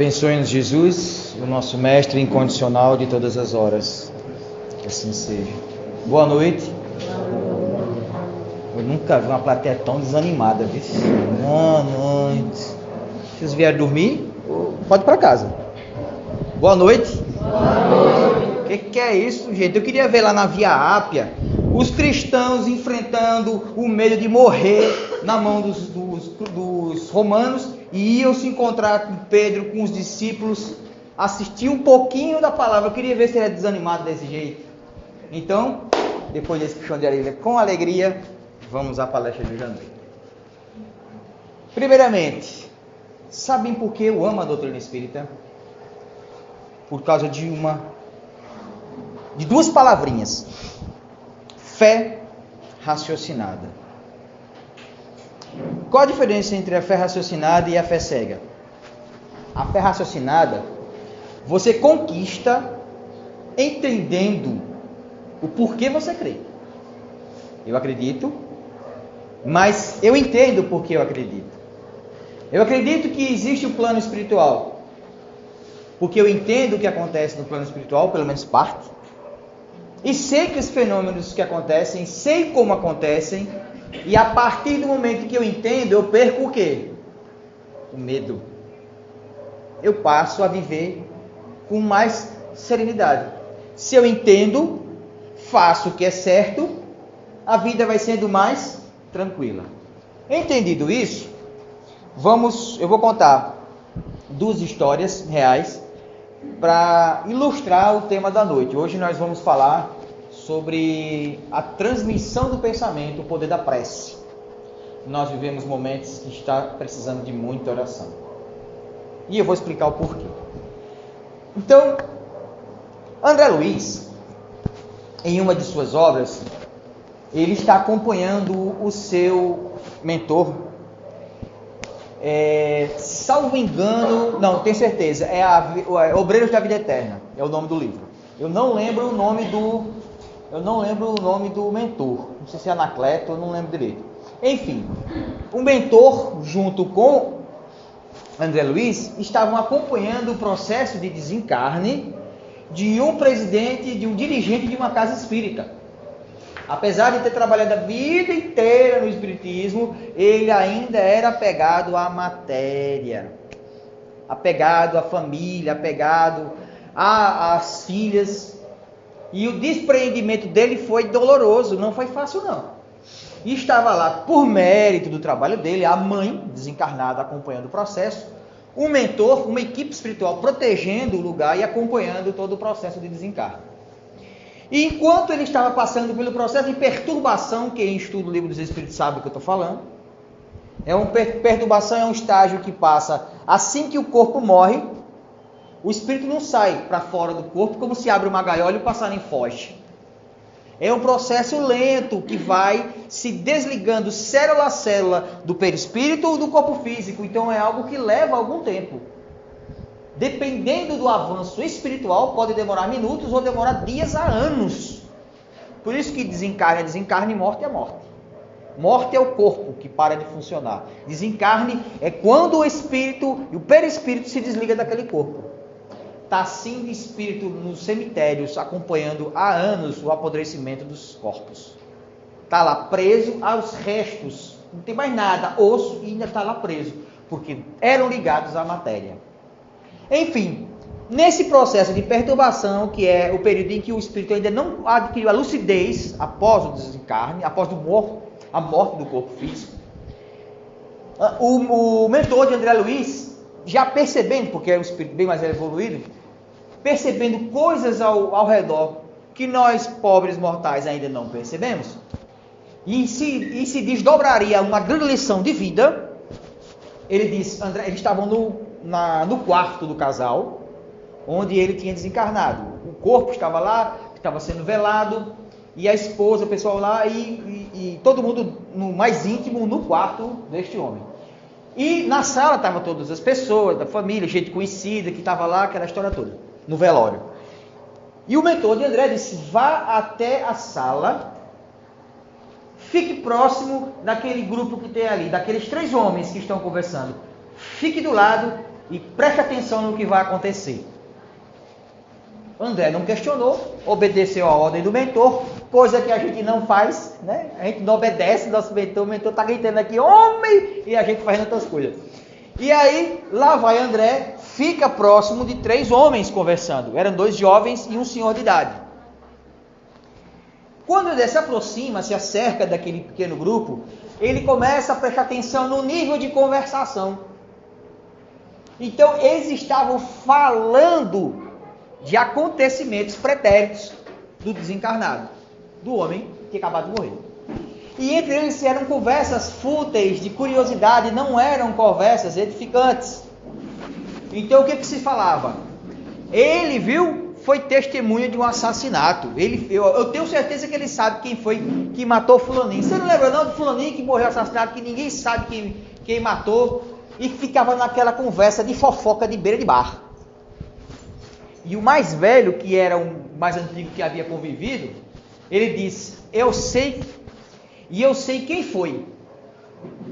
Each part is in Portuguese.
Abençoe-nos, Jesus, o nosso mestre incondicional de todas as horas. Que assim seja. Boa noite. Eu nunca vi uma plateia tão desanimada, viu? Boa noite. Vocês vieram dormir? Pode ir para casa. Boa noite. Boa noite. O que é isso, gente? Eu queria ver lá na Via Ápia os cristãos enfrentando o medo de morrer na mão dos romanos e iam se encontrar com Pedro, com os discípulos, assistir um pouquinho da palavra. Eu queria ver se ele é desanimado desse jeito. Então, depois desse puxão de orelha, com alegria, vamos à palestra de hoje à noite. Primeiramente, sabem por que eu amo a doutrina espírita? Por causa de duas palavrinhas: fé raciocinada. Qual a diferença entre a fé raciocinada e a fé cega? A fé raciocinada, você conquista entendendo o porquê você crê. Eu acredito, mas eu entendo o porquê eu acredito. Eu acredito que existe o plano espiritual, porque eu entendo o que acontece no plano espiritual, pelo menos parte. E sei que os fenômenos que acontecem, sei como acontecem, e a partir do momento que eu entendo, eu perco o quê? O medo. Eu passo a viver com mais serenidade. Se eu entendo, faço o que é certo, a vida vai sendo mais tranquila. Entendido isso, eu vou contar duas histórias reais para ilustrar o tema da noite. Hoje nós vamos falar sobre a transmissão do pensamento, o poder da prece. Nós vivemos momentos que está precisando de muita oração. E eu vou explicar o porquê. Então, André Luiz, em uma de suas obras, ele está acompanhando o seu mentor. Salvo engano, não, tenho certeza, Obreiros da Vida Eterna, é o nome do livro. Eu não lembro o nome do mentor, não sei se é Anacleto, eu não lembro direito. Enfim, o mentor, junto com André Luiz, estavam acompanhando o processo de desencarne de um presidente, de um dirigente de uma casa espírita. Apesar de ter trabalhado a vida inteira no espiritismo, ele ainda era apegado à matéria, apegado à família, apegado às filhas. E o despreendimento dele foi doloroso, não foi fácil não. E estava lá, por mérito do trabalho dele, a mãe desencarnada acompanhando o processo, um mentor, uma equipe espiritual protegendo o lugar e acompanhando todo o processo de desencarne. E enquanto ele estava passando pelo processo de perturbação, quem estuda o Livro dos Espíritos sabe o que eu estou falando, perturbação é um estágio que passa assim que o corpo morre. O espírito não sai para fora do corpo como se abre uma gaiola e o passarinho foge. É um processo lento que vai se desligando célula a célula do perispírito ou do corpo físico. Então é algo que leva algum tempo. Dependendo do avanço espiritual, pode demorar minutos ou demorar dias a anos. Por isso que desencarne é desencarne e morte é morte. Morte é o corpo que para de funcionar. Desencarne é quando o espírito e o perispírito se desliga daquele corpo. Está assim de espírito nos cemitérios, acompanhando há anos o apodrecimento dos corpos. Está lá preso aos restos, não tem mais nada, osso, e ainda está lá preso, porque eram ligados à matéria. Enfim, nesse processo de perturbação, que é o período em que o espírito ainda não adquiriu a lucidez após o desencarne, após a morte do corpo físico, o mentor de André Luiz, já percebendo, porque é um espírito bem mais evoluído, percebendo coisas ao redor que nós, pobres mortais, ainda não percebemos, e se desdobraria uma grande lição de vida. Ele disse, eles estavam no quarto do casal, onde ele tinha desencarnado. O corpo estava lá, estava sendo velado, e a esposa, o pessoal lá, e todo mundo no mais íntimo, no quarto deste homem. E na sala estavam todas as pessoas da família, gente conhecida que estava lá, aquela história toda, no velório. E o mentor de André disse, vá até a sala, fique próximo daquele grupo que tem ali, daqueles 3 homens que estão conversando. Fique do lado e preste atenção no que vai acontecer. André não questionou, obedeceu a ordem do mentor, coisa que a gente não faz, né? A gente não obedece nosso mentor, o mentor está gritando aqui, homem, e a gente fazendo outras coisas. E aí, lá vai André, fica próximo de 3 homens conversando. Eram 2 jovens e um senhor de idade. Quando André se aproxima, se acerca daquele pequeno grupo, ele começa a prestar atenção no nível de conversação. Então, eles estavam falando de acontecimentos pretéritos do desencarnado, do homem que acabou de morrer. E entre eles eram conversas fúteis, de curiosidade, não eram conversas edificantes. Então o que se falava? Ele viu, foi testemunha de um assassinato. Eu tenho certeza que ele sabe quem foi que matou fulaninho. Você não lembra não do fulaninho que morreu assassinado, que ninguém sabe quem matou? E ficava naquela conversa de fofoca de beira de bar. E o mais velho, que era o mais antigo que havia convivido, ele disse, eu sei quem foi.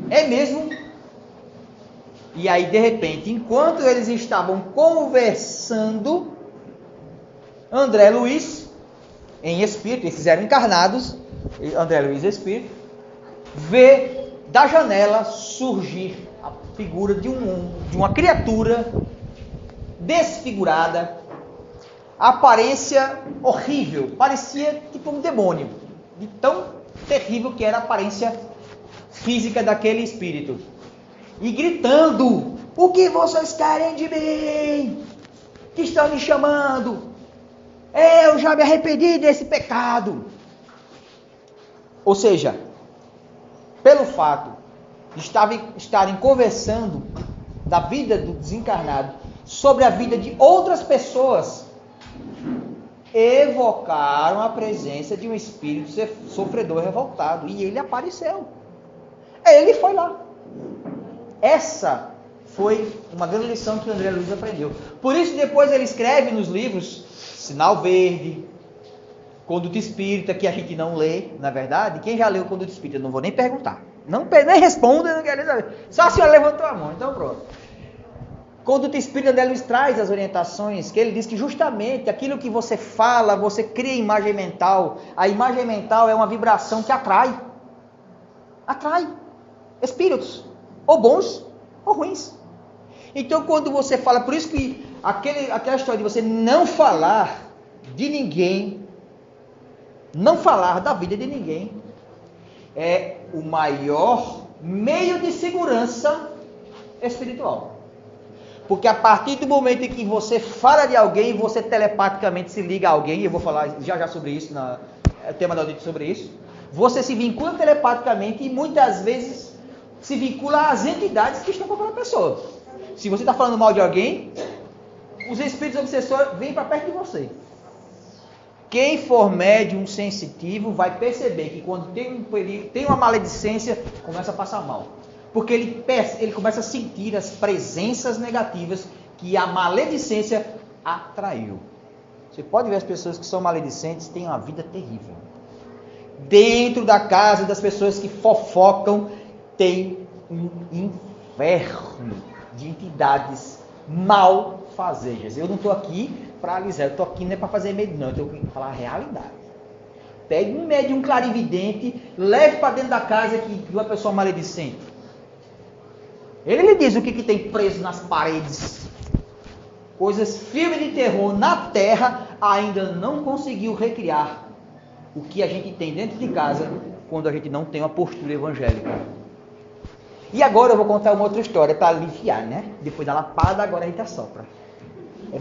É mesmo? E aí, de repente, enquanto eles estavam conversando, André Luiz, em espírito, esses eram encarnados, André Luiz espírito, vê da janela surgir a figura de uma criatura desfigurada, aparência horrível, parecia tipo um demônio, de tão terrível que era a aparência física daquele espírito. E gritando, o que vocês querem de mim? Que estão me chamando? Eu já me arrependi desse pecado. Ou seja, pelo fato de estarem conversando da vida do desencarnado sobre a vida de outras pessoas, evocaram a presença de um espírito sofredor revoltado. E ele apareceu. Ele foi lá. Essa foi uma grande lição que André Luiz aprendeu. Por isso depois ele escreve nos livros Sinal Verde, Conduta Espírita, que a gente não lê, na verdade. Quem já leu Conduta Espírita? Eu não vou nem perguntar. Nem responda, não quero nem saber. Só a senhora levantou a mão, então pronto. Conduta Espírita, André Luiz traz as orientações, que ele diz que justamente aquilo que você fala, você cria imagem mental. A imagem mental é uma vibração que atrai espíritos, ou bons ou ruins. Então quando você fala, por isso que aquela história de você não falar de ninguém, não falar da vida de ninguém, é o maior meio de segurança espiritual. Porque a partir do momento em que você fala de alguém, você telepaticamente se liga a alguém, eu vou falar já sobre isso, o tema da auditoria sobre isso, você se vincula telepaticamente e muitas vezes se vincula às entidades que estão com aquela pessoa. Se você está falando mal de alguém, os espíritos obsessores vêm para perto de você. Quem for médium sensitivo vai perceber que quando tem um perigo, tem uma maledicência, começa a passar mal. Porque ele começa a sentir as presenças negativas que a maledicência atraiu. Você pode ver as pessoas que são maledicentes têm uma vida terrível. Dentro da casa das pessoas que fofocam, tem um inferno de entidades malfazejas. Eu não estou aqui para alisar, eu estou aqui não é para fazer medo, não, eu estou aqui para falar a realidade. Pegue um médium clarividente, leve para dentro da casa de uma pessoa maledicente. Ele lhe diz o que tem preso nas paredes. Coisas, filmes de terror na terra ainda não conseguiu recriar o que a gente tem dentro de casa quando a gente não tem uma postura evangélica. E agora eu vou contar uma outra história para aliviar, né? Depois da lapada, agora a gente assopra.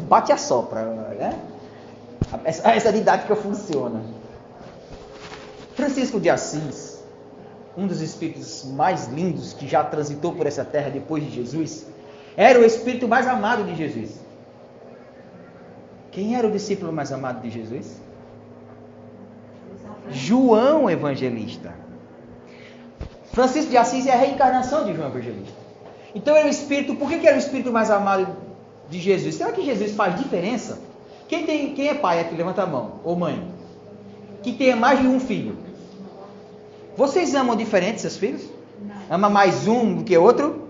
Bate e assopra, né? Essa didática funciona. Francisco de Assis, um dos espíritos mais lindos que já transitou por essa terra depois de Jesus, era o espírito mais amado de Jesus. Quem era o discípulo mais amado de Jesus? João Evangelista. Francisco de Assis é a reencarnação de João Evangelista. Então era o espírito, por que era o espírito mais amado de Jesus? Será que Jesus faz diferença? Quem é pai aqui? Levanta a mão. Ou mãe. Que tenha mais de um filho. Vocês amam diferente seus filhos? Não. Ama mais um do que outro?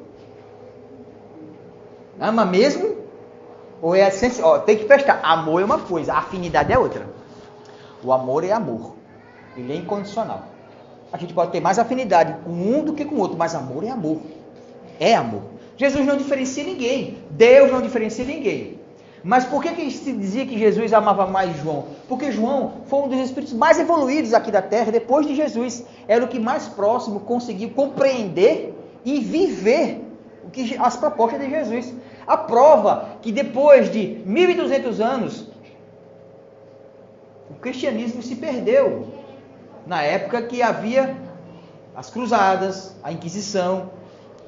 Ama mesmo? Ou é essencial? Tem que prestar. Amor é uma coisa, afinidade é outra. O amor é amor. Ele é incondicional. A gente pode ter mais afinidade com um do que com o outro, mas amor é amor. É amor. Jesus não diferencia ninguém. Deus não diferencia ninguém. Mas por que se dizia que Jesus amava mais João? Porque João foi um dos espíritos mais evoluídos aqui da terra, depois de Jesus. Era o que mais próximo conseguiu compreender e viver as propostas de Jesus. A prova que depois de 1.200 anos, o cristianismo se perdeu. Na época que havia as cruzadas, a Inquisição,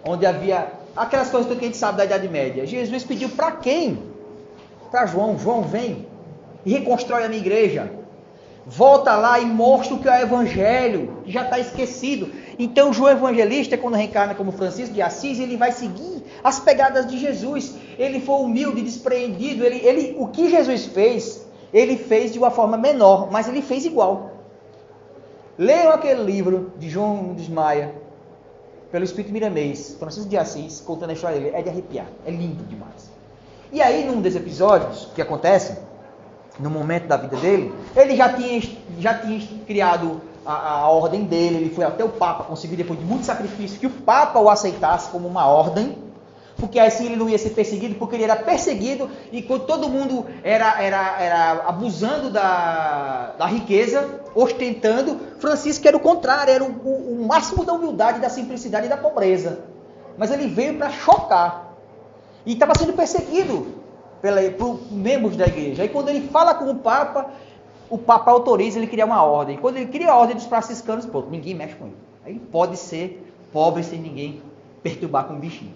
onde havia aquelas coisas que a gente sabe da Idade Média. Jesus pediu para quem? Para João. João, vem e reconstrói a minha igreja. Volta lá e mostra o que é o Evangelho, que já está esquecido. Então João Evangelista, quando reencarna como Francisco de Assis, ele vai seguir as pegadas de Jesus. Ele foi humilde, despreendido. O que Jesus fez, ele fez de uma forma menor, mas ele fez igual. Leiam aquele livro de João Desmaia, pelo Espírito Miramês, Francisco de Assis, contando a história dele. É de arrepiar, é lindo demais. E aí, num desses episódios que acontecem, no momento da vida dele, ele já tinha criado a ordem dele, ele foi até o Papa, conseguiu depois de muito sacrifício, que o Papa o aceitasse como uma ordem, porque assim ele não ia ser perseguido, porque ele era perseguido, e quando todo mundo era abusando da riqueza, ostentando, Francisco era o contrário, era o máximo da humildade, da simplicidade e da pobreza. Mas ele veio para chocar. E estava sendo perseguido por membros da igreja. Aí quando ele fala com o Papa autoriza ele criar uma ordem. Quando ele cria a ordem dos franciscanos, pô, ninguém mexe com ele. Aí pode ser pobre sem ninguém perturbar com um bichinho.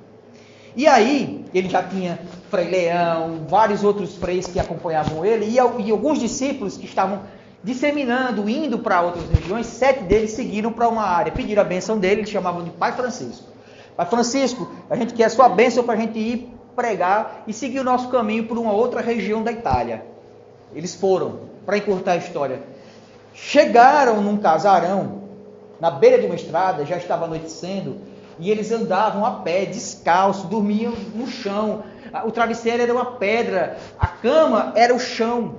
E aí, ele já tinha Frei Leão, vários outros freis que acompanhavam ele, e alguns discípulos que estavam disseminando, indo para outras regiões, 7 deles seguiram para uma área, pediram a bênção dele, eles chamavam de Pai Francisco. Pai Francisco, a gente quer a sua bênção para a gente ir pregar e seguir o nosso caminho por uma outra região da Itália. Eles foram, para encurtar a história. Chegaram num casarão, na beira de uma estrada, já estava anoitecendo, e eles andavam a pé, descalço, dormiam no chão. O travesseiro era uma pedra, a cama era o chão.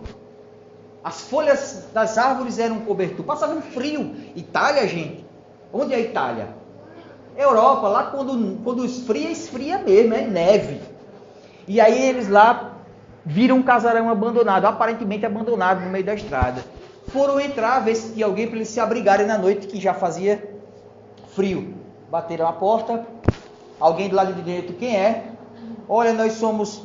As folhas das árvores eram um cobertor. Passava um frio. Itália, gente. Onde é a Itália? Europa, lá quando esfria mesmo, é neve. E aí eles lá viram um casarão abandonado, aparentemente abandonado no meio da estrada. Foram entrar, ver se tinha alguém para eles se abrigarem na noite, que já fazia frio. Bateram a porta, alguém do lado de dentro, quem é? Olha, nós somos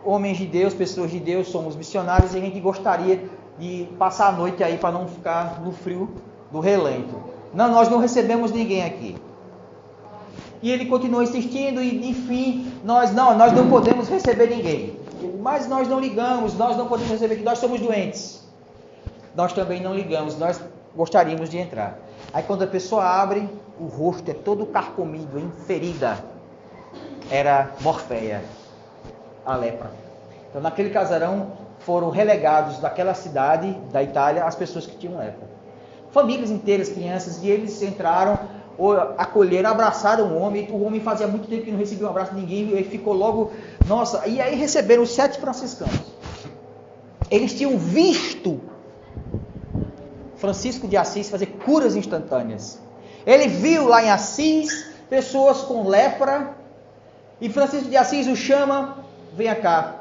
homens de Deus, pessoas de Deus, somos missionários e a gente gostaria de passar a noite aí para não ficar no frio do relento. Não, nós não recebemos ninguém aqui. E ele continuou insistindo e, enfim, nós não podemos receber ninguém. Mas nós não ligamos, nós não podemos receber, que nós somos doentes. Nós também não ligamos, nós gostaríamos de entrar. Aí quando a pessoa abre, o rosto é todo carcomido, em ferida. Era morféia, a lepra. Então naquele casarão foram relegados daquela cidade, da Itália, as pessoas que tinham lepra. Famílias inteiras, crianças, e eles entraram, acolheram, abraçaram o homem fazia muito tempo que não recebia um abraço de ninguém, e ele ficou logo, nossa, e aí receberam os 7 franciscanos. Eles tinham visto Francisco de Assis fazer curas instantâneas. Ele viu lá em Assis pessoas com lepra, e Francisco de Assis o chama, venha cá,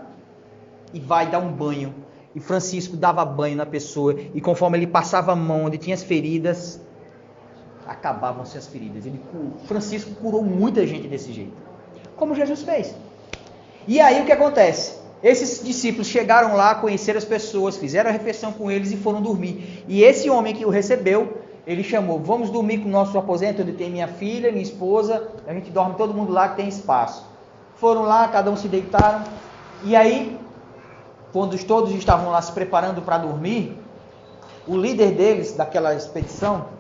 e vai dar um banho. E Francisco dava banho na pessoa, e conforme ele passava a mão onde tinha as feridas, acabavam-se as feridas. Francisco curou muita gente desse jeito, como Jesus fez. E aí o que acontece? Esses discípulos chegaram lá, conheceram as pessoas, fizeram a refeição com eles e foram dormir. E esse homem que o recebeu, ele chamou, vamos dormir com o nosso aposento, onde tem minha filha, minha esposa, a gente dorme todo mundo lá que tem espaço. Foram lá, cada um se deitaram, e aí, quando todos estavam lá se preparando para dormir, o líder deles, daquela expedição,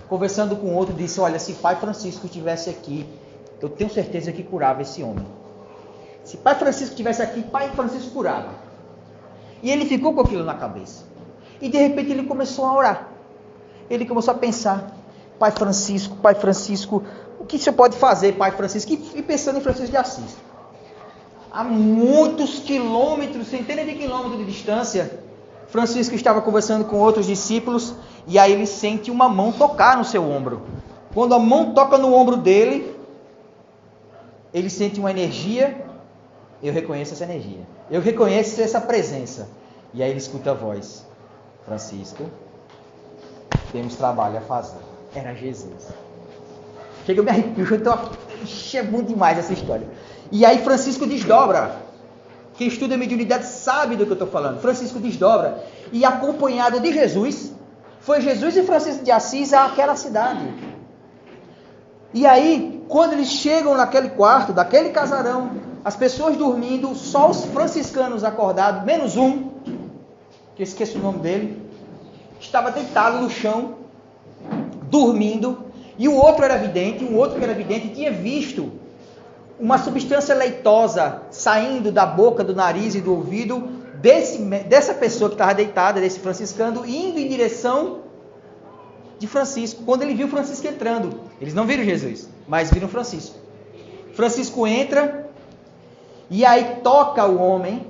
conversando com o outro, disse, olha, se Pai Francisco estivesse aqui, eu tenho certeza que curava esse homem. Se Pai Francisco estivesse aqui, Pai Francisco curava. E ele ficou com aquilo na cabeça. E de repente ele começou a orar. Ele começou a pensar, Pai Francisco, o que o senhor pode fazer, Pai Francisco? E pensando em Francisco de Assis. a muitos quilômetros, centenas de quilômetros de distância, Francisco estava conversando com outros discípulos e aí ele sente uma mão tocar no seu ombro. Quando a mão toca no ombro dele, ele sente uma energia. Eu reconheço essa energia. Eu reconheço essa presença. E aí ele escuta a voz. Francisco, temos trabalho a fazer. Era Jesus. Chega, eu me arrepio. É bom demais essa história. E aí Francisco desdobra. Quem estuda mediunidade sabe do que eu estou falando. Francisco desdobra. E acompanhado de Jesus, foi Jesus e Francisco de Assis àquela cidade. E aí, quando eles chegam naquele quarto, daquele casarão, as pessoas dormindo, só os franciscanos acordados, menos um, que eu esqueço o nome dele, estava deitado no chão, dormindo, e o outro era vidente, tinha visto uma substância leitosa saindo da boca, do nariz e do ouvido dessa pessoa que estava deitada, desse franciscano, indo em direção de Francisco. Quando ele viu Francisco entrando, eles não viram Jesus, mas viram Francisco. Francisco entra e aí toca o homem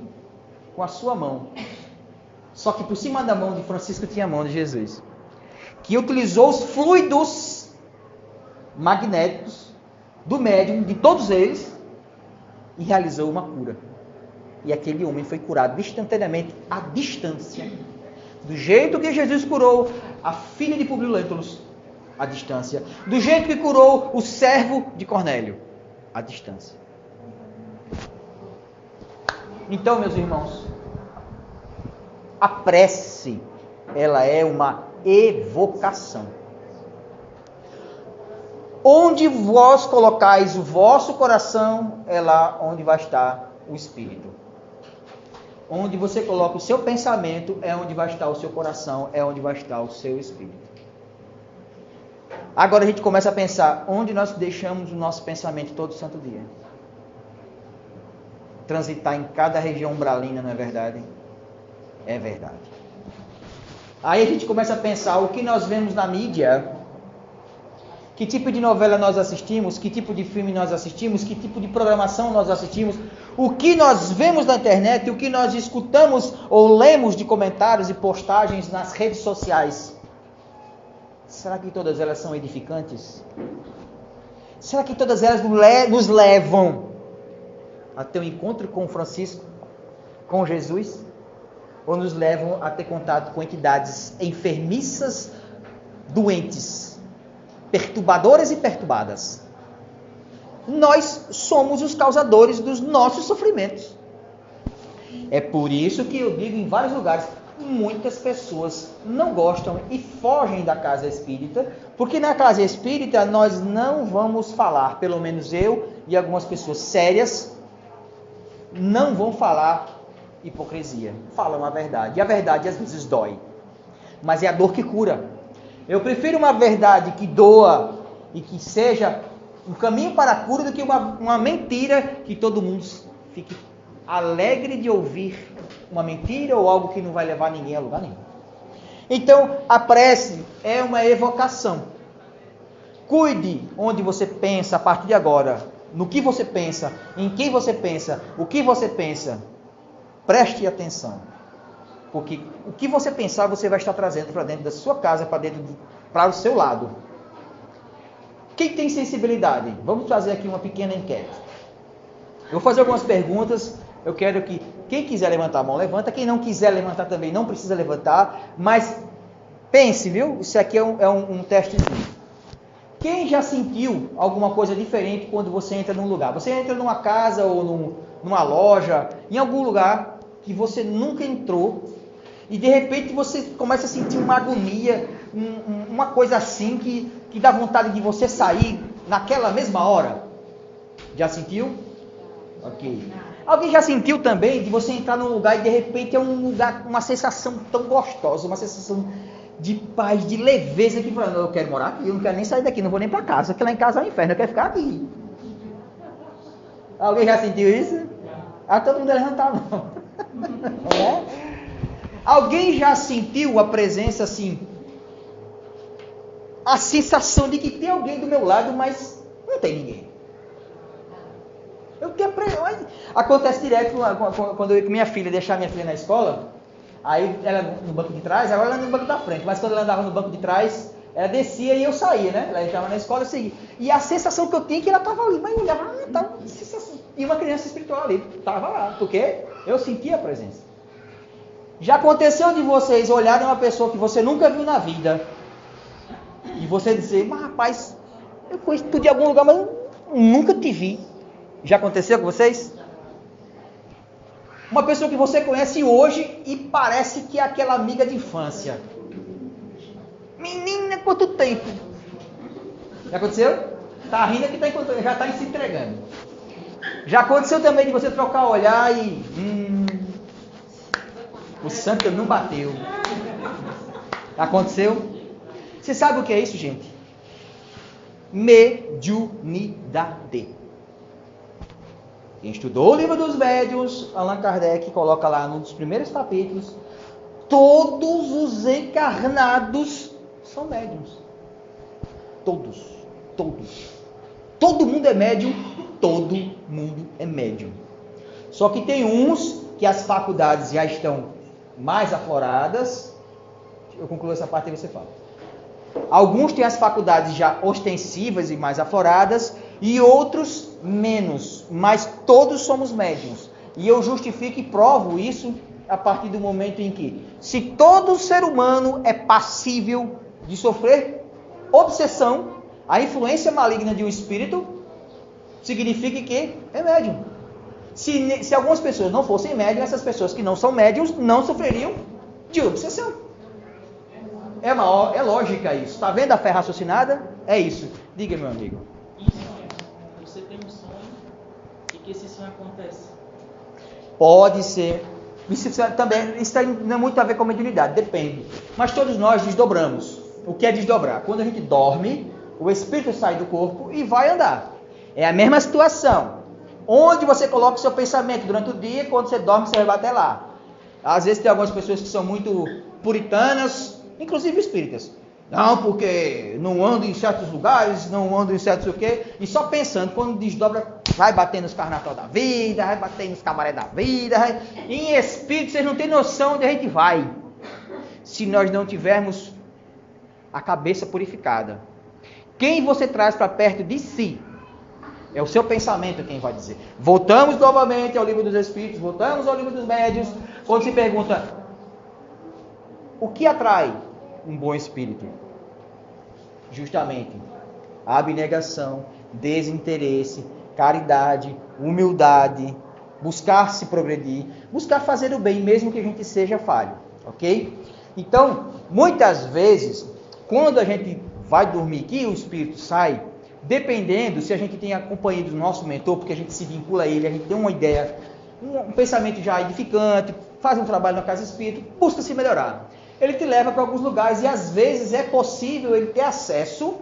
com a sua mão. Só que por cima da mão de Francisco tinha a mão de Jesus, que utilizou os fluidos magnéticos do médium, de todos eles, e realizou uma cura. E aquele homem foi curado instantaneamente, à distância. Do jeito que Jesus curou a filha de Publio Lentulus, à distância. Do jeito que curou o servo de Cornélio, à distância. Então, meus irmãos, a prece, ela é uma evocação. Onde vós colocais o vosso coração, é lá onde vai estar o Espírito. Onde você coloca o seu pensamento, é onde vai estar o seu coração, é onde vai estar o seu Espírito. Agora a gente começa a pensar, onde nós deixamos o nosso pensamento todo santo dia? Transitar em cada região umbralina, não é verdade? É verdade. Aí a gente começa a pensar, o que nós vemos na mídia, que tipo de novela nós assistimos, que tipo de filme nós assistimos, que tipo de programação nós assistimos, o que nós vemos na internet, o que nós escutamos ou lemos de comentários e postagens nas redes sociais. Será que todas elas são edificantes? Será que todas elas nos levam a ter um encontro com Francisco, com Jesus? Ou nos levam a ter contato com entidades enfermiças, doentes, perturbadoras e perturbadas? Nós somos os causadores dos nossos sofrimentos. É por isso que eu digo em vários lugares, muitas pessoas não gostam e fogem da casa espírita, porque na casa espírita nós não vamos falar, pelo menos eu e algumas pessoas sérias, não vão falar hipocrisia, falam a verdade. E a verdade às vezes dói, mas é a dor que cura. Eu prefiro uma verdade que doa e que seja um caminho para a cura do que uma mentira que todo mundo fique alegre de ouvir uma mentira ou algo que não vai levar ninguém a lugar nenhum. Então, a prece é uma evocação. Cuide onde você pensa a partir de agora, no que você pensa, em quem você pensa, o que você pensa. Preste atenção. Porque o que você pensar, você vai estar trazendo para dentro da sua casa, para o seu lado. Quem tem sensibilidade? Vamos fazer aqui uma pequena enquete. Eu vou fazer algumas perguntas. Eu quero que quem quiser levantar a mão, levanta. Quem não quiser levantar também, não precisa levantar. Mas pense, viu? Isso aqui é um testezinho. Quem já sentiu alguma coisa diferente quando você entra num lugar? Você entra numa casa ou numa loja, em algum lugar que você nunca entrou, e de repente você começa a sentir uma agonia, uma coisa assim que dá vontade de você sair naquela mesma hora. Já sentiu? Ok. Alguém já sentiu também de você entrar num lugar e de repente é um lugar, uma sensação tão gostosa, uma sensação de paz, de leveza, que fala, não, eu quero morar aqui, eu não quero nem sair daqui, não vou nem para casa, porque lá em casa é um inferno, eu quero ficar aqui. Alguém já sentiu isso? Ah, todo mundo levanta a mão. É? Alguém já sentiu a presença assim, a sensação de que tem alguém do meu lado, mas não tem ninguém? Acontece direto quando eu, minha filha, deixar minha filha na escola, aí ela no banco de trás, agora ela no banco da frente, mas quando ela andava no banco de trás, ela descia e eu saía, né? Ela entrava na escola e eu seguia. E a sensação que eu tinha é que ela estava ali, mas eu olhava, e uma criança espiritual ali, estava lá, porque eu sentia a presença. Já aconteceu de vocês olharem uma pessoa que você nunca viu na vida, e você dizer, mas rapaz, eu conheço tu de algum lugar, mas eu nunca te vi. Já aconteceu com vocês? Uma pessoa que você conhece hoje e parece que é aquela amiga de infância. Menina, quanto tempo? Já aconteceu? Tá rindo que já está se entregando. Já aconteceu também de você trocar o olhar e... o santo não bateu. Aconteceu? Você sabe o que é isso, gente? Mediunidade. Quem estudou o livro dos médiuns, Allan Kardec coloca lá num dos primeiros capítulos, todos os encarnados são médiuns. Todos. Todo mundo é médium, todo mundo é médium. Só que tem uns que as faculdades já estão mais afloradas. Eu concluo essa parte e você fala. Alguns têm as faculdades já ostensivas e mais afloradas, e outros menos, mas todos somos médiuns. E eu justifico e provo isso a partir do momento em que, se todo ser humano é passível de sofrer obsessão, a influência maligna de um espírito, significa que é médium. Se algumas pessoas não fossem médium, essas pessoas que não são médiums não sofreriam de obsessão. É lógica isso. Está vendo a fé raciocinada? É isso. Diga, meu amigo. Você tem um sonho e que esse sonho acontece. Pode ser. Isso tem muito a ver com a mediunidade, depende. Mas todos nós desdobramos. O que é desdobrar? Quando a gente dorme, o espírito sai do corpo e vai andar. É a mesma situação. Onde você coloca o seu pensamento durante o dia, quando você dorme, você vai bater lá. Às vezes tem algumas pessoas que são muito puritanas, inclusive espíritas. Não, porque não ando em certos lugares, não ando em certos o quê, e só pensando, quando desdobra, vai bater nos carnaval da vida, vai bater nos cabaré da vida, em espírito, vocês não têm noção onde a gente vai, se nós não tivermos a cabeça purificada. Quem você traz para perto de si, é o seu pensamento quem vai dizer. Voltamos novamente ao livro dos Espíritos, voltamos ao livro dos Médiuns, quando se pergunta, o que atrai um bom espírito? Justamente a abnegação, desinteresse, caridade, humildade, buscar se progredir, buscar fazer o bem, mesmo que a gente seja falho, ok? Então, muitas vezes, quando a gente vai dormir, que o espírito sai, dependendo se a gente tem a companhia do nosso mentor, porque a gente se vincula a ele, a gente tem uma ideia, um pensamento já edificante, faz um trabalho na casa espírita, busca se melhorar. Ele te leva para alguns lugares e às vezes é possível ele ter acesso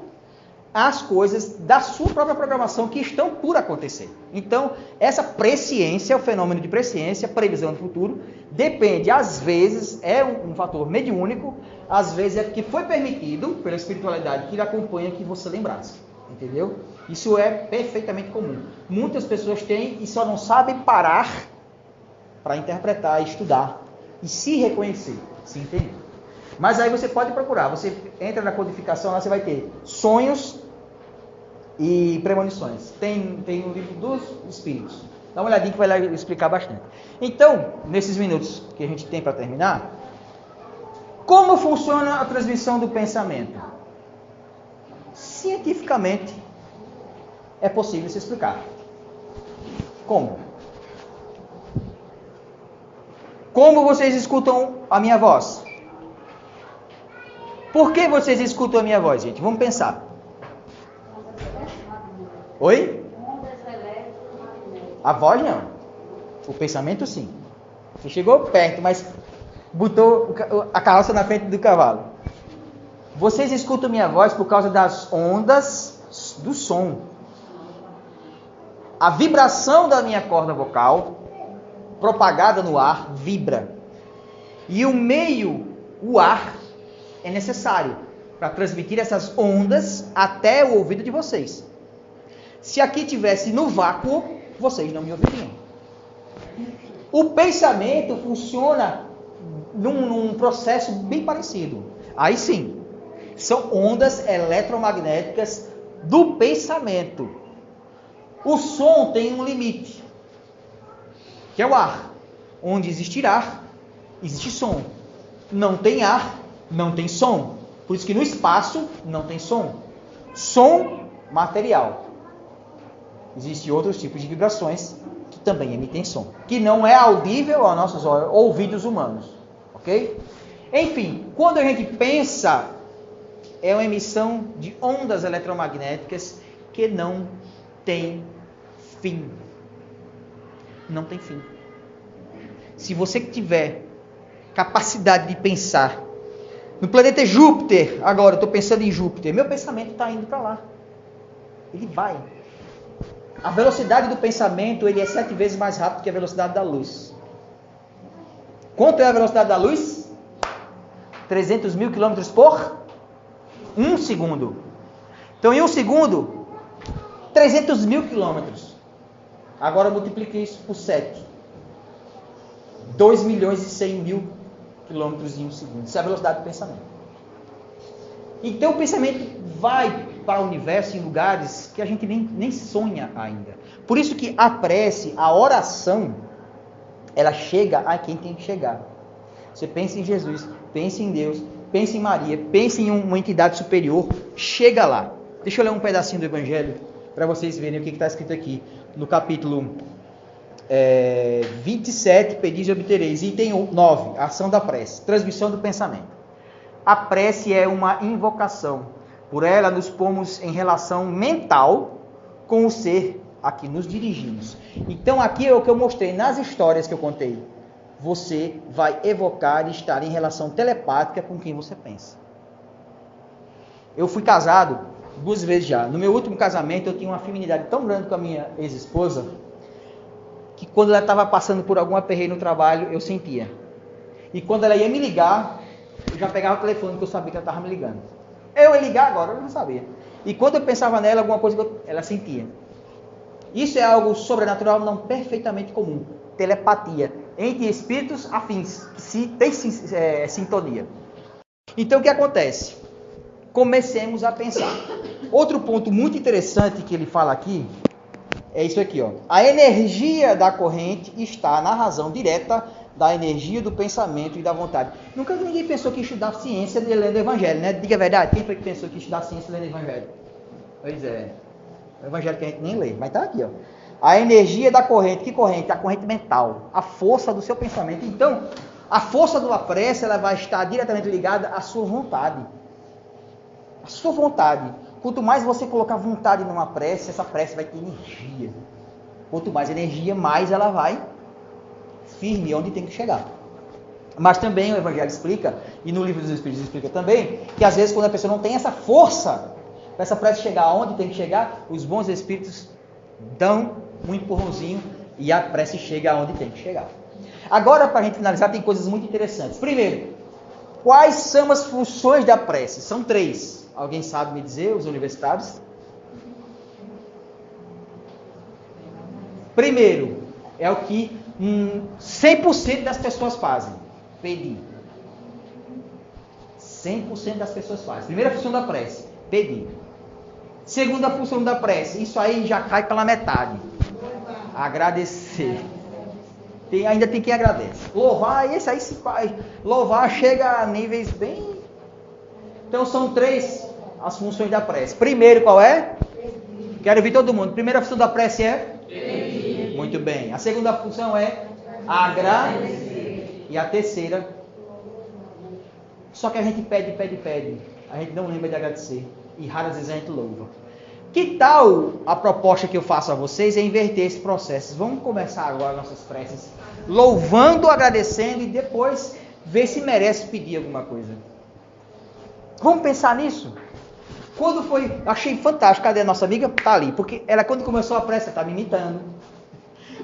às coisas da sua própria programação que estão por acontecer. Então, essa presciência, o fenômeno de presciência, previsão do futuro, depende, às vezes é um fator mediúnico, às vezes é porque foi permitido pela espiritualidade que lhe acompanha que você lembrasse. Entendeu? Isso é perfeitamente comum. Muitas pessoas têm e só não sabem parar para interpretar, estudar e se reconhecer, se entender. Mas aí você pode procurar, você entra na codificação, lá você vai ter sonhos e premonições. Tem no livro dos Espíritos. Dá uma olhadinha que vai lá explicar bastante. Então, nesses minutos que a gente tem para terminar, como funciona a transmissão do pensamento? Cientificamente é possível se explicar. Como? Como vocês escutam a minha voz? Por que vocês escutam a minha voz, gente? Vamos pensar. Oi? A voz não. O pensamento sim. Você chegou perto, mas botou a carroça na frente do cavalo. Vocês escutam minha voz por causa das ondas do som. A vibração da minha corda vocal, propagada no ar, vibra. E o meio, o ar, é necessário para transmitir essas ondas até o ouvido de vocês. Se aqui tivesse no vácuo, vocês não me ouviriam. O pensamento funciona num processo bem parecido. Aí sim, são ondas eletromagnéticas do pensamento. O som tem um limite, que é o ar. Onde existir ar, existe som. Não tem ar, não tem som. Por isso que no espaço não tem som. Som material. Existem outros tipos de vibrações que também emitem som, que não é audível aos nossos ouvidos humanos. Ok? Enfim, quando a gente pensa, é uma emissão de ondas eletromagnéticas que não tem fim. Não tem fim. Se você tiver capacidade de pensar no planeta Júpiter, agora eu estou pensando em Júpiter, meu pensamento está indo para lá. Ele vai. A velocidade do pensamento ele é 7 vezes mais rápido que a velocidade da luz. Quanto é a velocidade da luz? 300 mil quilômetros por 1 segundo. Então, em 1 segundo, 300 mil quilômetros. Agora multiplique isso por 7. 2 milhões e 100 mil quilômetros em 1 segundo. Isso é a velocidade do pensamento. Então, o pensamento vai para o universo em lugares que a gente nem sonha ainda. Por isso que a prece, a oração, ela chega a quem tem que chegar. Você pensa em Jesus, pensa em Deus, pensa em Maria, pensa em uma entidade superior, chega lá. Deixa eu ler um pedacinho do Evangelho para vocês verem o que está escrito aqui no capítulo 27, pedis e obtereis. Item 9, ação da prece, transmissão do pensamento. A prece é uma invocação. Por ela nos pomos em relação mental com o ser a que nos dirigimos. Então aqui é o que eu mostrei nas histórias que eu contei. Você vai evocar e estar em relação telepática com quem você pensa. Eu fui casado 2 vezes já. No meu último casamento eu tinha uma afinidade tão grande com a minha ex-esposa que quando ela estava passando por algum aperreio no trabalho, eu sentia. E quando ela ia me ligar, eu já pegava o telefone porque eu sabia que ela estava me ligando. Eu ia ligar agora, eu não sabia. E quando eu pensava nela, alguma coisa ela sentia. Isso é algo sobrenatural, não perfeitamente comum. Telepatia entre espíritos afins, que tem sintonia. Então o que acontece? Comecemos a pensar. Outro ponto muito interessante que ele fala aqui é isso aqui, ó. A energia da corrente está na razão direta da energia do pensamento e da vontade. Nunca ninguém pensou que estudar ciência lendo o Evangelho, né? Diga a verdade, quem foi que pensou que estudar ciência lendo o Evangelho? Pois é, o Evangelho que a gente nem lê, mas tá aqui, ó. A energia da corrente, que corrente? A corrente mental, a força do seu pensamento. Então, a força da prece, ela vai estar diretamente ligada à sua vontade. A sua vontade. Quanto mais você colocar vontade numa prece, essa prece vai ter energia. Quanto mais energia, mais ela vai firme onde tem que chegar. Mas também o Evangelho explica, e no Livro dos Espíritos explica também, que às vezes quando a pessoa não tem essa força para essa prece chegar onde tem que chegar, os bons espíritos dão um empurrãozinho e a prece chega aonde tem que chegar. Agora, para a gente finalizar, tem coisas muito interessantes. Primeiro, quais são as funções da prece? São 3. Alguém sabe me dizer, os universitários? Primeiro, é o que 100% das pessoas fazem. Pedir. 100% das pessoas fazem. Primeira função da prece, pedir. Segunda função da prece, isso aí já cai pela metade. Agradecer. Ainda tem quem agradece. Louvar, esse aí se faz. Louvar chega a níveis bem... Então são 3 as funções da prece. Primeiro, qual é? Quero ouvir todo mundo. Primeira função da prece é? Pedir. Muito bem. A segunda função é? Agradecer. E a terceira? Só que a gente pede. A gente não lembra de agradecer. E raras vezes a gente louva. Que tal a proposta que eu faço a vocês é inverter esse processo? Vamos começar agora nossas preces louvando, agradecendo e depois ver se merece pedir alguma coisa. Vamos pensar nisso? Quando foi... Achei fantástico. Cadê a nossa amiga? Tá ali. Porque ela, quando começou a prece, está me imitando.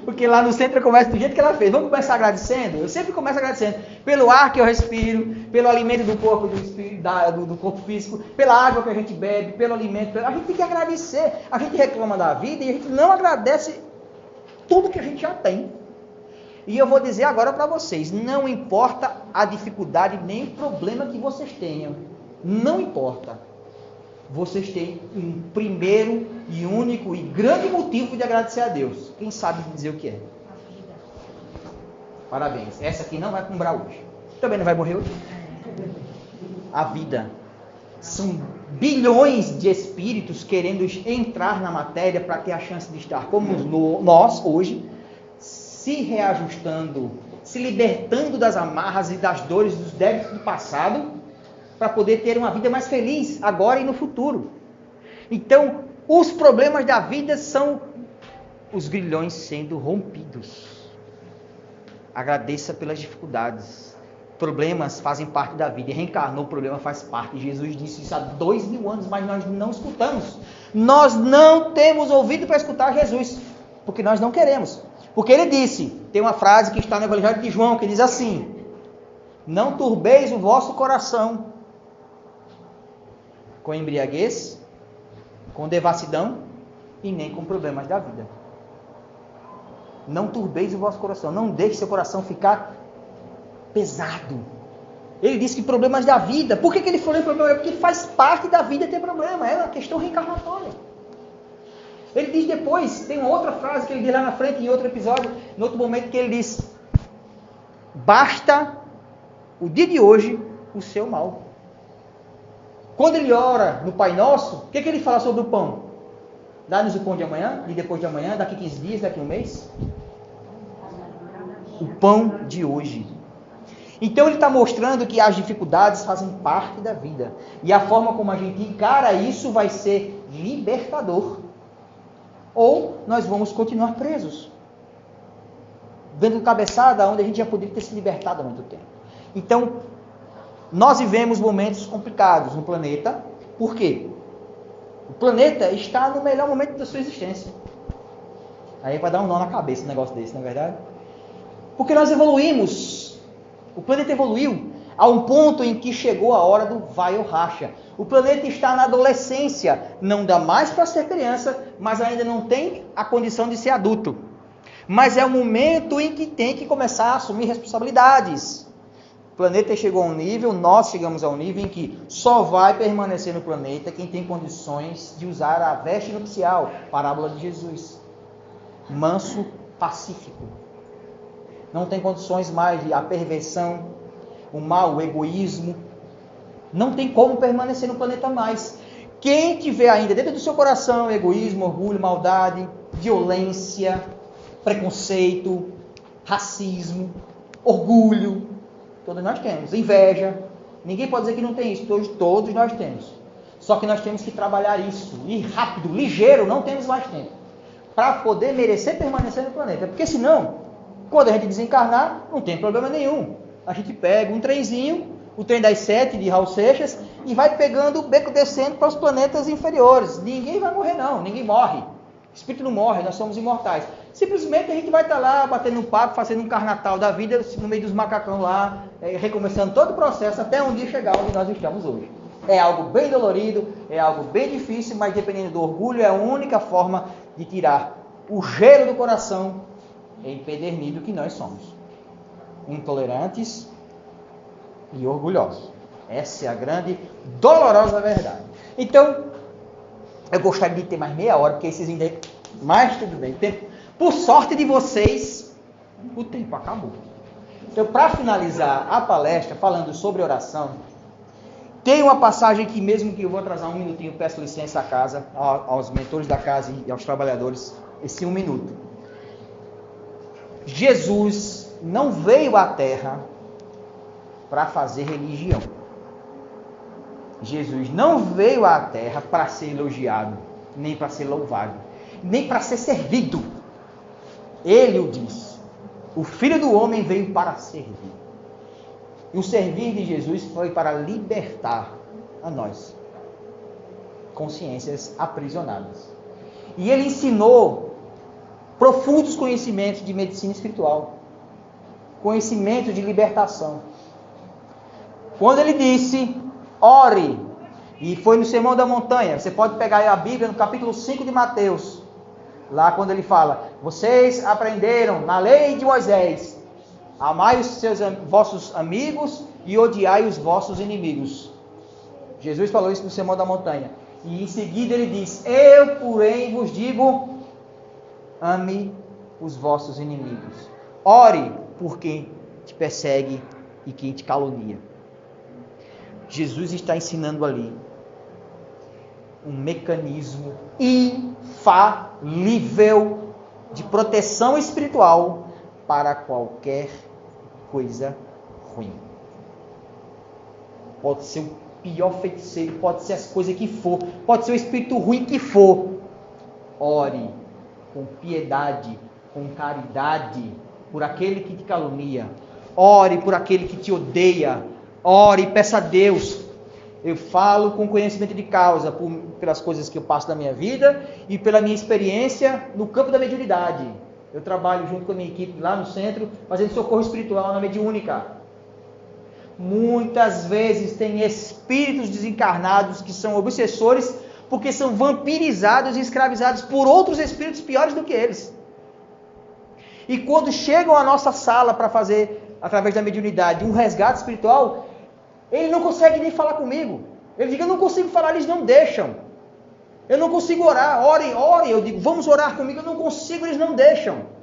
Porque lá no centro eu começo do jeito que ela fez. Vamos começar agradecendo? Eu sempre começo agradecendo. Pelo ar que eu respiro, pelo alimento do corpo, do corpo físico, pela água que a gente bebe, pelo alimento. A gente tem que agradecer. A gente reclama da vida e a gente não agradece tudo que a gente já tem. E eu vou dizer agora para vocês, não importa a dificuldade nem o problema que vocês tenham, não importa. Vocês têm um primeiro e único e grande motivo de agradecer a Deus. Quem sabe dizer o que é? Parabéns. Essa aqui não vai cumbrar hoje. Também não vai morrer hoje. A vida. São bilhões de espíritos querendo entrar na matéria para ter a chance de estar como nós hoje, se reajustando, se libertando das amarras e das dores, dos débitos do passado, para poder ter uma vida mais feliz agora e no futuro. Então, os problemas da vida são os grilhões sendo rompidos. Agradeça pelas dificuldades. Problemas fazem parte da vida. E reencarnou, o problema faz parte. Jesus disse isso há 2000 anos, mas nós não escutamos. Nós não temos ouvido para escutar Jesus, porque nós não queremos. Porque ele disse, tem uma frase que está no Evangelho de João, que diz assim: não turbeis o vosso coração com embriaguez, com devassidão e nem com problemas da vida. Não turbeis o vosso coração, não deixe seu coração ficar pesado. Ele disse que problemas da vida, por que ele falou em problema? Porque faz parte da vida ter problema, é uma questão reencarnatória. Ele diz depois, tem uma outra frase que ele diz lá na frente, em outro episódio, em outro momento, que ele diz: basta o dia de hoje o seu mal. Quando ele ora no Pai Nosso, o que ele fala sobre o pão? Dá-nos o pão de amanhã, e depois de amanhã, daqui 15 dias, daqui um mês. O pão de hoje. Então ele está mostrando que as dificuldades fazem parte da vida. E a forma como a gente encara isso vai ser libertador. Ou nós vamos continuar presos, dando cabeçada onde a gente já poderia ter se libertado há muito tempo. Então, nós vivemos momentos complicados no planeta. Por quê? O planeta está no melhor momento da sua existência. Aí vai dar um nó na cabeça um negócio desse, não é verdade? Porque nós evoluímos. O planeta evoluiu a um ponto em que chegou a hora do vai ou racha. O planeta está na adolescência, não dá mais para ser criança, mas ainda não tem a condição de ser adulto. Mas é o momento em que tem que começar a assumir responsabilidades. O planeta chegou a um nível, nós chegamos a um nível em que só vai permanecer no planeta quem tem condições de usar a veste nupcial, parábola de Jesus. Manso, pacífico. Não tem condições mais de a perversão, o mal, o egoísmo. Não tem como permanecer no planeta mais. Quem tiver ainda dentro do seu coração egoísmo, orgulho, maldade, violência, preconceito, racismo, orgulho, todos nós temos. Inveja. Ninguém pode dizer que não tem isso. Todos nós temos. Só que nós temos que trabalhar isso. E rápido, ligeiro, não temos mais tempo. Para poder merecer permanecer no planeta. Porque senão, quando a gente desencarnar, não tem problema nenhum. A gente pega um trenzinho, o trem das 7 de Raul Seixas, e vai pegando o beco descendo para os planetas inferiores. Ninguém vai morrer não, ninguém morre. O espírito não morre, nós somos imortais. Simplesmente a gente vai estar lá, batendo um papo, fazendo um carnatal da vida, no meio dos macacão lá, recomeçando todo o processo, até um dia chegar onde nós estamos hoje. É algo bem dolorido, é algo bem difícil, mas dependendo do orgulho, é a única forma de tirar o gelo do coração empedernido que nós somos. Intolerantes e orgulhosos. Essa é a grande, dolorosa verdade. Então, eu gostaria de ter mais meia hora, porque esses ainda... Mas tudo bem. Por sorte de vocês, o tempo acabou. Então, para finalizar a palestra, falando sobre oração, tem uma passagem que, mesmo que eu vou atrasar um minutinho, peço licença à casa, aos mentores da casa e aos trabalhadores, esse 1 minuto. Jesus não veio à Terra para fazer religião. Jesus não veio à Terra para ser elogiado, nem para ser louvado, nem para ser servido. Ele o diz. O Filho do Homem veio para servir. E o servir de Jesus foi para libertar a nós, consciências aprisionadas. E ele ensinou profundos conhecimentos de medicina espiritual, conhecimentos de libertação. Quando ele disse, ore, e foi no Sermão da Montanha, você pode pegar aí a Bíblia no capítulo 5 de Mateus, Lá quando ele fala, vocês aprenderam na lei de Moisés, amai os vossos amigos e odiai os vossos inimigos. Jesus falou isso no Sermão da Montanha. E em seguida ele diz, eu porém vos digo, ame os vossos inimigos. Ore por quem te persegue e quem te calunia. Jesus está ensinando ali um mecanismo infalível de proteção espiritual para qualquer coisa ruim. Pode ser o pior feiticeiro, pode ser as coisas que for, pode ser o espírito ruim que for. Ore com piedade, com caridade, por aquele que te calunia. Ore por aquele que te odeia. Ore e peça a Deus. Eu falo com conhecimento de causa, pelas coisas que eu passo da minha vida e pela minha experiência no campo da mediunidade. Eu trabalho junto com a minha equipe lá no centro, fazendo socorro espiritual na mediúnica. Muitas vezes tem espíritos desencarnados que são obsessores, porque são vampirizados e escravizados por outros espíritos piores do que eles. E quando chegam à nossa sala para fazer, através da mediunidade, um resgate espiritual, ele não consegue nem falar comigo. Ele diz, eu não consigo falar, eles não deixam. Eu não consigo orar, ore. Eu digo, vamos orar comigo, eu não consigo, eles não deixam.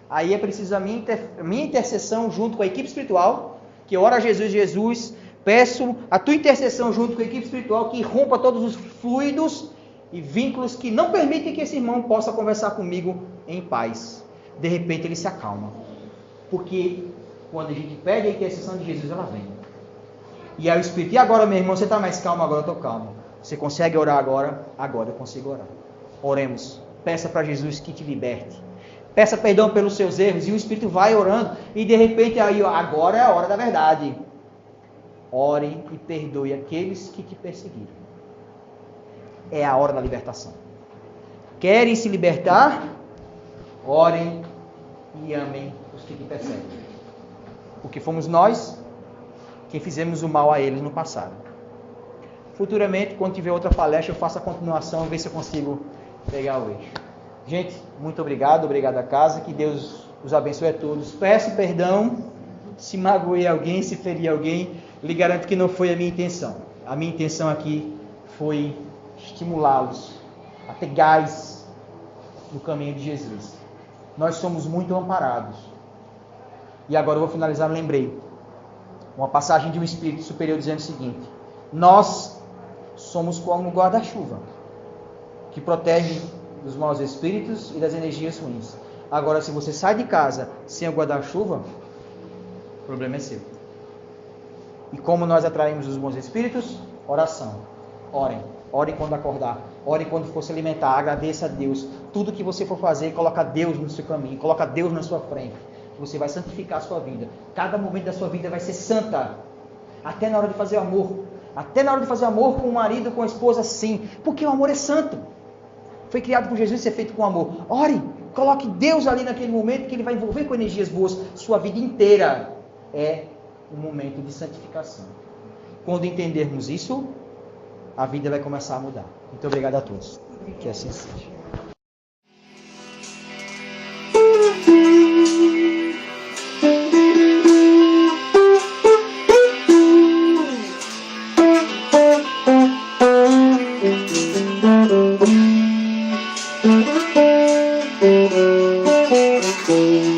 Aí é preciso a minha intercessão junto com a equipe espiritual, que ora a Jesus, peço a tua intercessão junto com a equipe espiritual, que rompa todos os fluidos e vínculos que não permitem que esse irmão possa conversar comigo em paz. De repente ele se acalma. Porque quando a gente pede a intercessão de Jesus, ela vem. E aí o Espírito, e agora meu irmão, você está mais calmo? Agora eu estou calmo. Você consegue orar agora? Agora eu consigo orar. Oremos. Peça para Jesus que te liberte. Peça perdão pelos seus erros. E o Espírito vai orando. E de repente aí, agora é a hora da verdade. Ore e perdoe aqueles que te perseguiram. É a hora da libertação. Querem se libertar? Orem e amem os que te perseguem. Porque fomos nós que fizemos o mal a eles no passado. Futuramente, quando tiver outra palestra, eu faço a continuação, ver se eu consigo pegar o eixo. Gente, muito obrigado à casa, que Deus os abençoe a todos. Peço perdão se magoei alguém, se feri alguém, lhe garanto que não foi a minha intenção. A minha intenção aqui foi estimulá-los a ter gás no caminho de Jesus. Nós somos muito amparados. E agora eu vou finalizar, lembrei. Uma passagem de um Espírito Superior dizendo o seguinte: nós somos como um guarda-chuva que protege dos maus espíritos e das energias ruins. Agora, se você sai de casa sem o guarda-chuva, o problema é seu. E como nós atraímos os bons espíritos? Oração. Orem. Orem quando acordar. Orem quando for se alimentar. Agradeça a Deus. Tudo que você for fazer, coloca Deus no seu caminho. Coloca Deus na sua frente. Você vai santificar a sua vida. Cada momento da sua vida vai ser santa. Até na hora de fazer amor. Até na hora de fazer amor com o marido, com a esposa, sim. Porque o amor é santo. Foi criado por Jesus e ser feito com amor. Ore. Coloque Deus ali naquele momento que Ele vai envolver com energias boas. Sua vida inteira é um momento de santificação. Quando entendermos isso, a vida vai começar a mudar. Muito obrigado a todos. Que assim seja. Thank you.